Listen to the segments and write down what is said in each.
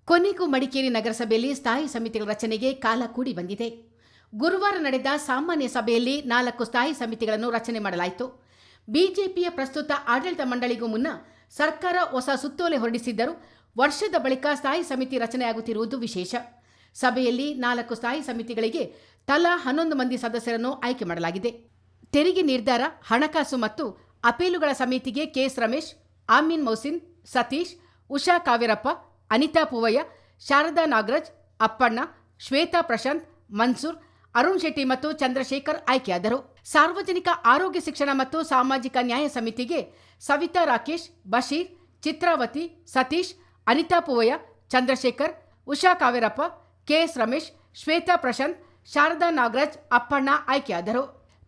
ಕೊನೆಗೂ ಮಡಿಕೇರಿ ನಗರಸಭೆಯಲ್ಲಿ ಸ್ಥಾಯಿ ಸಮಿತಿಗಳ ರಚನೆಗೆ ಕಾಲ ಕೂಡಿ ಬಂದಿದೆ. ಗುರುವಾರ ನಡೆದ ಸಾಮಾನ್ಯ ಸಭೆಯಲ್ಲಿ 4 ಸ್ಥಾಯಿ ಸಮಿತಿಗಳನ್ನು ರಚನೆ ಮಾಡಲಾಯಿತು. ಬಿಜೆಪಿಯ ಪ್ರಸ್ತುತ ಆಡಳಿತ ಮಂಡಳಿಗೂ ಮುನ್ನ ಸರ್ಕಾರ ಹೊಸ ಸುತ್ತೋಲೆ ಹೊರಡಿಸಿದ್ದರೂ ವರ್ಷದ ಬಳಿಕ ಸ್ಥಾಯಿ ಸಮಿತಿ ರಚನೆಯಾಗುತ್ತಿರುವುದು ವಿಶೇಷ. ಸಭೆಯಲ್ಲಿ 4 ಸ್ಥಾಯಿ ಸಮಿತಿಗಳಿಗೆ ತಲಾ 11 ಮಂದಿ ಸದಸ್ಯರನ್ನು ಆಯ್ಕೆ ಮಾಡಲಾಗಿದೆ. ತೆರಿಗೆ ನಿರ್ಧಾರ, ಹಣಕಾಸು ಮತ್ತು ಅಪೀಲುಗಳ ಸಮಿತಿಗೆ ಕೆಎಸ್ ರಮೇಶ್, ಆಮೀನ್ ಮೊಹಸಿನ್, ಸತೀಶ್, ಉಷಾ ಕಾವೇರಪ್ಪ, ಅನಿತಾ ಪೂವಯ್ಯ, ಶಾರದಾ ನಾಗರಾಜ್, ಅಪ್ಪಣ್ಣ, ಶ್ವೇತಾ ಪ್ರಶಾಂತ್, ಮನ್ಸೂರ್, ಅರುಣ್ ಶೆಟ್ಟಿ ಮತ್ತು ಚಂದ್ರಶೇಖರ್ ಆಯ್ಕೆಯಾದರು. ಸಾರ್ವಜನಿಕ ಆರೋಗ್ಯ ಶಿಕ್ಷಣ ಮತ್ತು ಸಾಮಾಜಿಕ ನ್ಯಾಯ ಸಮಿತಿಗೆ ಸವಿತಾ ರಾಕೇಶ್, ಬಶೀರ್, ಚಿತ್ರಾವತಿ, ಸತೀಶ್, ಅನಿತಾ ಪೂವಯ್ಯ, ಚಂದ್ರಶೇಖರ್, ಉಷಾ ಕಾವೇರಪ್ಪ, ಕೆಎಸ್ ರಮೇಶ್, ಶ್ವೇತಾ ಪ್ರಶಾಂತ್, ಶಾರದಾ ನಾಗರಾಜ್, ಅಪ್ಪಣ್ಣ ಆಯ್ಕೆಯಾದರು.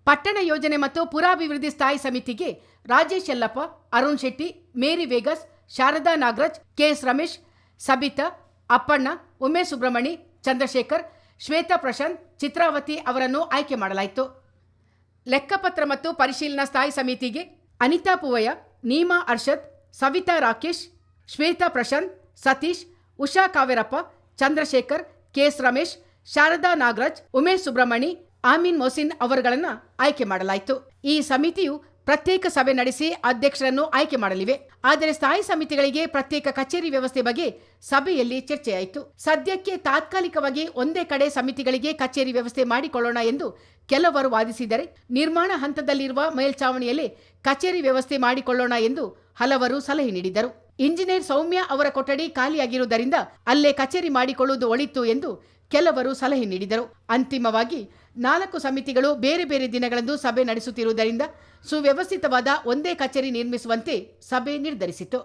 ಪಟ್ಟಣ ಯೋಜನೆ ಮತ್ತು ಪುರಾಭಿವೃದ್ಧಿ ಸ್ಥಾಯಿ ಸಮಿತಿಗೆ ರಾಜೇಶ್ ಯಲ್ಲಪ್ಪ, ಅರುಣ್ ಶೆಟ್ಟಿ, ಮೇರಿ ವೇಗಸ್, ಶಾರದಾ ನಾಗರಾಜ್, ಕೆಎಸ್ ರಮೇಶ್, ಸಬಿತಾ, ಅಪ್ಪಣ್ಣ, ಉಮೇಶ್ ಸುಬ್ರಹ್ಮಣಿ, ಚಂದ್ರಶೇಖರ್, ಶ್ವೇತಾ ಪ್ರಶಾಂತ್, ಚಿತ್ರಾವತಿ ಅವರನ್ನು ಆಯ್ಕೆ ಮಾಡಲಾಯಿತು. ಲೆಕ್ಕಪತ್ರ ಮತ್ತು ಪರಿಶೀಲನಾ ಸ್ಥಾಯಿ ಸಮಿತಿಗೆ ಅನಿತಾ ಪೂವಯ್ಯ, ನೀಮಾ ಅರ್ಷದ್, ಸವಿತಾ ರಾಕೇಶ್, ಶ್ವೇತಾ ಪ್ರಶಾಂತ್, ಸತೀಶ್, ಉಷಾ ಕಾವೇರಪ್ಪ, ಚಂದ್ರಶೇಖರ್, ಕೆಎಸ್ ರಮೇಶ್, ಶಾರದಾ ನಾಗರಾಜ್, ಉಮೇಶ್ ಸುಬ್ರಹ್ಮಣಿ, ಆಮೀನ್ ಮೊಹಸಿನ್ ಅವರುಗಳನ್ನು ಆಯ್ಕೆ ಮಾಡಲಾಯಿತು. ಈ ಸಮಿತಿಯು ಪ್ರತ್ಯೇಕ ಸಭೆ ನಡೆಸಿ ಅಧ್ಯಕ್ಷರನ್ನು ಆಯ್ಕೆ ಮಾಡಲಿವೆ. ಆದರೆ ಸ್ಥಾಯಿ ಸಮಿತಿಗಳಿಗೆ ಪ್ರತ್ಯೇಕ ಕಚೇರಿ ವ್ಯವಸ್ಥೆ ಬಗ್ಗೆ ಸಭೆಯಲ್ಲಿ ಚರ್ಚೆಯಾಯಿತು. ಸದ್ಯಕ್ಕೆ ತಾತ್ಕಾಲಿಕವಾಗಿ ಒಂದೇ ಕಡೆ ಸಮಿತಿಗಳಿಗೆ ಕಚೇರಿ ವ್ಯವಸ್ಥೆ ಮಾಡಿಕೊಳ್ಳೋಣ ಎಂದು ಕೆಲವರು ವಾದಿಸಿದರೆ, ನಿರ್ಮಾಣ ಹಂತದಲ್ಲಿರುವ ಮೇಲ್ಛಾವಣಿಯಲ್ಲಿ ಕಚೇರಿ ವ್ಯವಸ್ಥೆ ಮಾಡಿಕೊಳ್ಳೋಣ ಎಂದು ಹಲವರು ಸಲಹೆ ನೀಡಿದರು. ಇಂಜಿನಿಯರ್ ಸೌಮ್ಯ ಅವರ ಕೊಠಡಿ ಖಾಲಿಯಾಗಿರುವುದರಿಂದ ಅಲ್ಲೇ ಕಚೇರಿ ಮಾಡಿಕೊಳ್ಳುವುದು ಒಳಿತು ಎಂದು ಕೆಲವರು ಸಲಹೆ ನೀಡಿದರು. ಅಂತಿಮವಾಗಿ 4 ಸಮಿತಿಗಳು ಬೇರೆ ಬೇರೆ ದಿನಗಳಂದು ಸಭೆ ನಡೆಸುತ್ತಿರುವುದರಿಂದ ಸುವ್ಯವಸ್ಥಿತವಾದ ಒಂದೇ ಕಚೇರಿ ನಿರ್ಮಿಸುವಂತೆ ಸಭೆ ನಿರ್ಧರಿಸಿತು.